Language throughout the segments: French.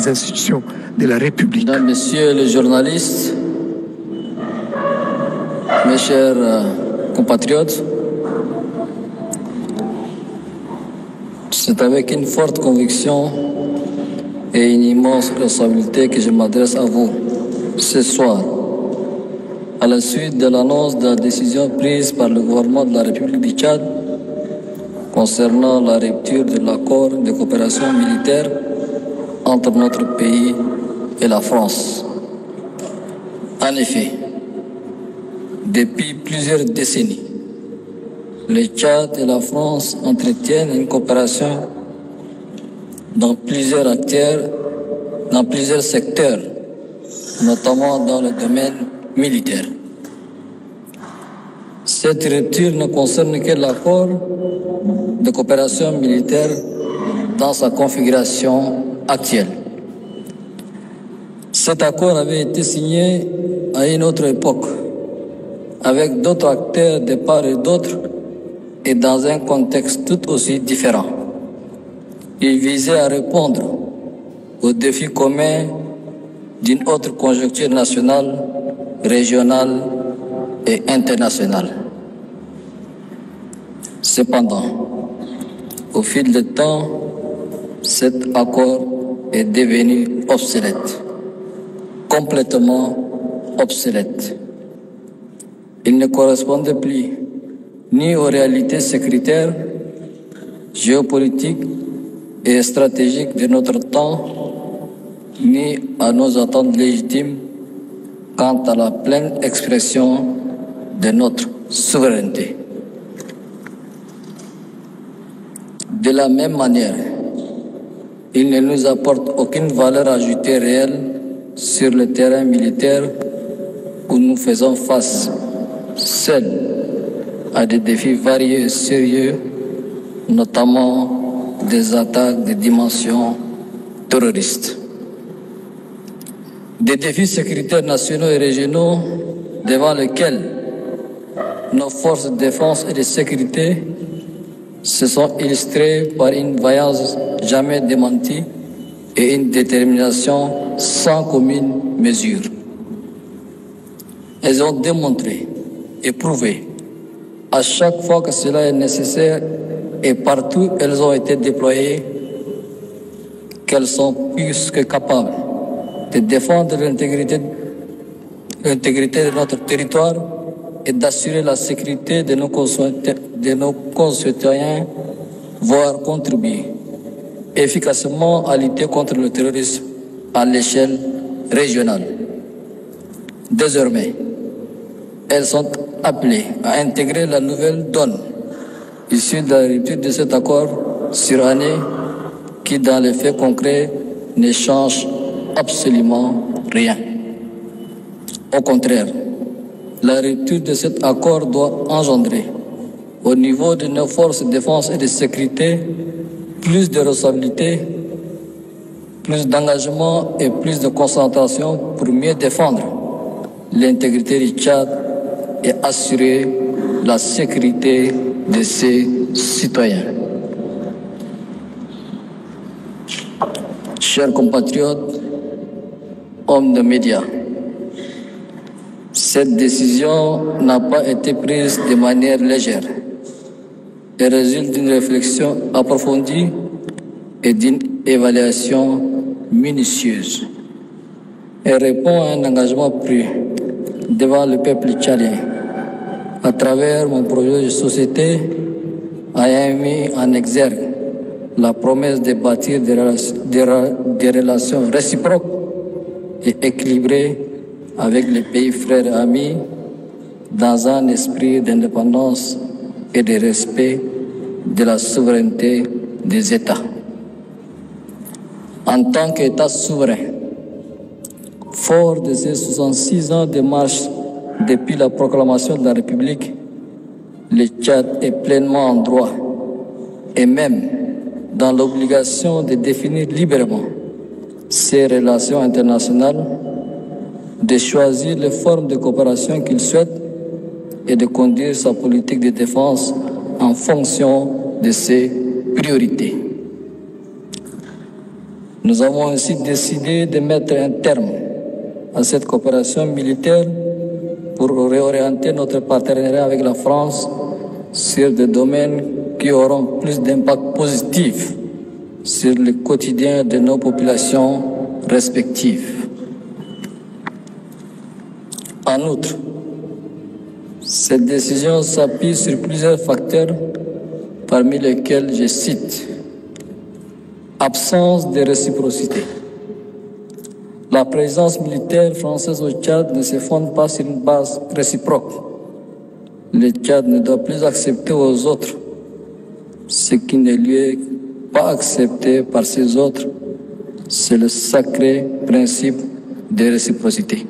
institutions de la République. Mesdames, Messieurs les journalistes, mes chers compatriotes, c'est avec une forte conviction et une immense responsabilité que je m'adresse à vous ce soir, à la suite de l'annonce de la décision prise par le gouvernement de la République du Tchad concernant la rupture de l'accord de coopération militaire entre notre pays et la France. En effet, depuis plusieurs décennies, le Tchad et la France entretiennent une coopération dans plusieurs secteurs, notamment dans le domaine militaire. Cette rupture ne concerne que l'accord de coopération militaire dans sa configuration actuelle. Cet accord avait été signé à une autre époque, avec d'autres acteurs de part et d'autre, et dans un contexte tout aussi différent. Il visait à répondre aux défis communs d'une autre conjoncture nationale, régionale et internationale. Cependant, au fil du temps, cet accord est devenu obsolète, complètement obsolète. Il ne correspondait plus ni aux réalités sécuritaires, géopolitiques et stratégiques de notre temps, ni à nos attentes légitimes quant à la pleine expression de notre souveraineté. De la même manière, il ne nous apporte aucune valeur ajoutée réelle sur le terrain militaire où nous faisons face seuls à des défis variés et sérieux, notamment des attaques de dimension terroriste. Des défis sécuritaires nationaux et régionaux devant lesquels nos forces de défense et de sécurité se sont illustrées par une vaillance jamais démentie et une détermination sans commune mesure. Elles ont démontré et prouvé à chaque fois que cela est nécessaire et partout où elles ont été déployées qu'elles sont plus que capables de défendre l'intégrité de notre territoire et d'assurer la sécurité de nos concitoyens, voire contribuer efficacement à lutter contre le terrorisme à l'échelle régionale. Désormais, elles sont appelées à intégrer la nouvelle donne issue de la rupture de cet accord surannée qui, dans les faits concrets, ne change absolument rien. Au contraire, la rupture de cet accord doit engendrer, au niveau de nos forces de défense et de sécurité, plus de responsabilité, plus d'engagement et plus de concentration pour mieux défendre l'intégrité du Tchad et assurer la sécurité de ses citoyens. Chers compatriotes, hommes de médias, cette décision n'a pas été prise de manière légère. Elle résulte d'une réflexion approfondie et d'une évaluation minutieuse. Elle répond à un engagement pris devant le peuple tchadien à travers mon projet de société ayant mis en exergue la promesse de bâtir des relations réciproques et équilibrées avec les pays frères et amis dans un esprit d'indépendance et de respect de la souveraineté des États. En tant qu'État souverain, fort de ces 66 ans de marche depuis la proclamation de la République, le Tchad est pleinement en droit et même dans l'obligation de définir librement ses relations internationales, de choisir les formes de coopération qu'il souhaite et de conduire sa politique de défense en fonction de ses priorités. Nous avons ainsi décidé de mettre un terme à cette coopération militaire pour réorienter notre partenariat avec la France sur des domaines qui auront plus d'impact positif sur le quotidien de nos populations respectives. En outre, cette décision s'appuie sur plusieurs facteurs, parmi lesquels je cite: absence de réciprocité. La présence militaire française au Tchad ne se fonde pas sur une base réciproque. Le Tchad ne doit plus accepter aux autres ce qui ne lui est pas accepté par ces autres. C'est le sacré principe de réciprocité.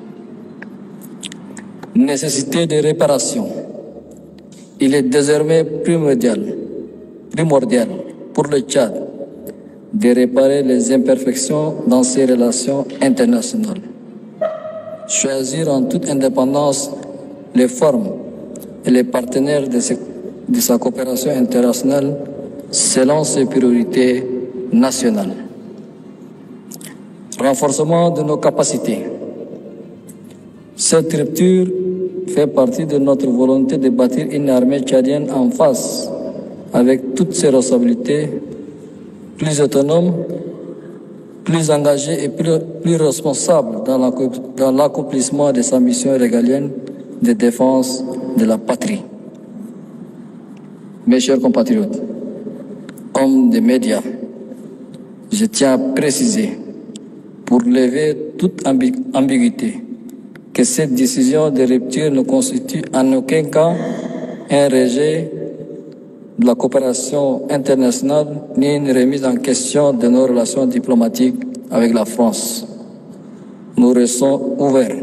Nécessité de réparation. Il est désormais primordial pour le Tchad de réparer les imperfections dans ses relations internationales. Choisir en toute indépendance les formes et les partenaires de sa coopération internationale selon ses priorités nationales. Renforcement de nos capacités. Cette rupture fait partie de notre volonté de bâtir une armée tchadienne en phase avec toutes ses responsabilités, plus autonome, plus engagée et plus responsable dans l'accomplissement de sa mission régalienne de défense de la patrie. Mes chers compatriotes, hommes des médias, je tiens à préciser, pour lever toute ambiguïté, que cette décision de rupture ne constitue en aucun cas un rejet de la coopération internationale ni une remise en question de nos relations diplomatiques avec la France. Nous restons ouverts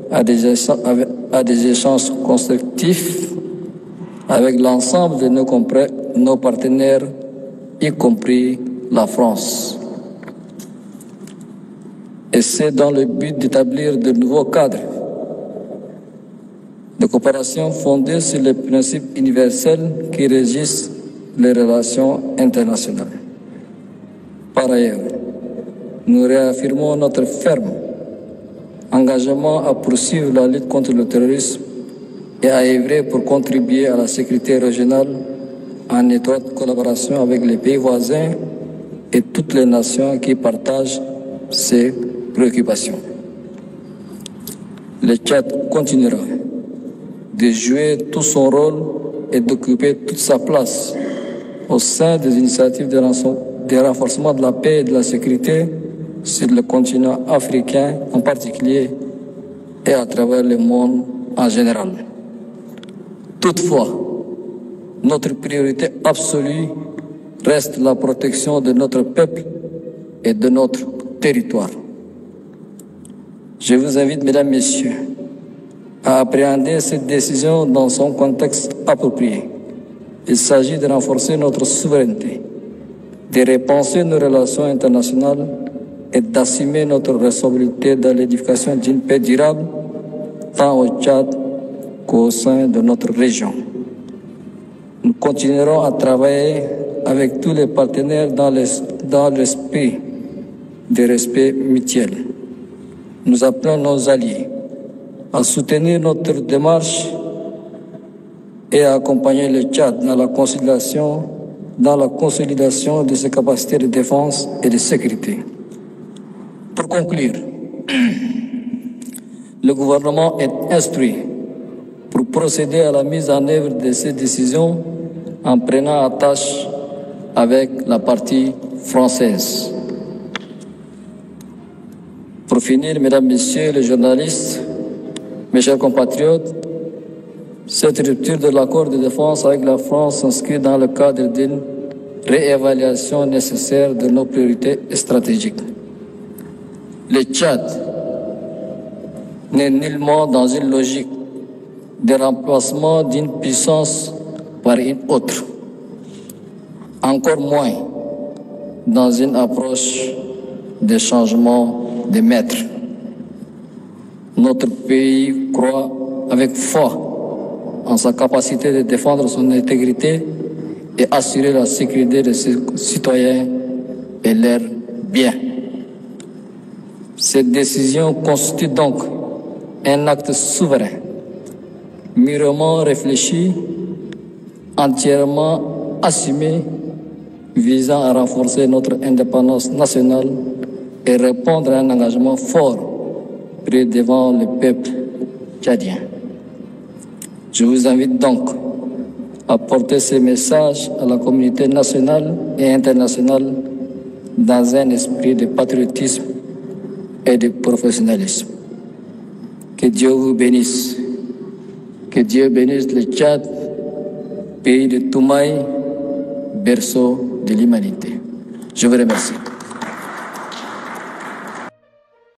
à des échanges constructifs avec l'ensemble de nos partenaires, y compris la France. Et c'est dans le but d'établir de nouveaux cadres de coopération fondés sur les principes universels qui régissent les relations internationales. Par ailleurs, nous réaffirmons notre ferme engagement à poursuivre la lutte contre le terrorisme et à œuvrer pour contribuer à la sécurité régionale en étroite collaboration avec les pays voisins et toutes les nations qui partagent ces préoccupations. Le Tchad continuera de jouer tout son rôle et d'occuper toute sa place au sein des initiatives de renforcement de la paix et de la sécurité sur le continent africain en particulier et à travers le monde en général. Toutefois, notre priorité absolue reste la protection de notre peuple et de notre territoire. Je vous invite, mesdames, messieurs, à appréhender cette décision dans son contexte approprié. Il s'agit de renforcer notre souveraineté, de repenser nos relations internationales et d'assumer notre responsabilité dans l'édification d'une paix durable, tant au Tchad qu'au sein de notre région. Nous continuerons à travailler avec tous les partenaires dans l'esprit de respect mutuel. Nous appelons nos alliés à soutenir notre démarche et à accompagner le Tchad dans la consolidation de ses capacités de défense et de sécurité. Pour conclure, le gouvernement est instruit pour procéder à la mise en œuvre de ces décisions en prenant attache avec la partie française. Pour finir, mesdames, messieurs les journalistes, mes chers compatriotes, cette rupture de l'accord de défense avec la France s'inscrit dans le cadre d'une réévaluation nécessaire de nos priorités stratégiques. Le Tchad n'est nullement dans une logique de remplacement d'une puissance par une autre, encore moins dans une approche de changement de maître. Notre pays croit avec foi en sa capacité de défendre son intégrité et assurer la sécurité de ses citoyens et leurs biens. Cette décision constitue donc un acte souverain, mûrement réfléchi, entièrement assumé, visant à renforcer notre indépendance nationale et répondre à un engagement fort pris devant le peuple tchadien. Je vous invite donc à porter ces messages à la communauté nationale et internationale dans un esprit de patriotisme et de professionnalisme. Que Dieu vous bénisse. Que Dieu bénisse le Tchad, pays de Toumaï, berceau de l'humanité. Je vous remercie.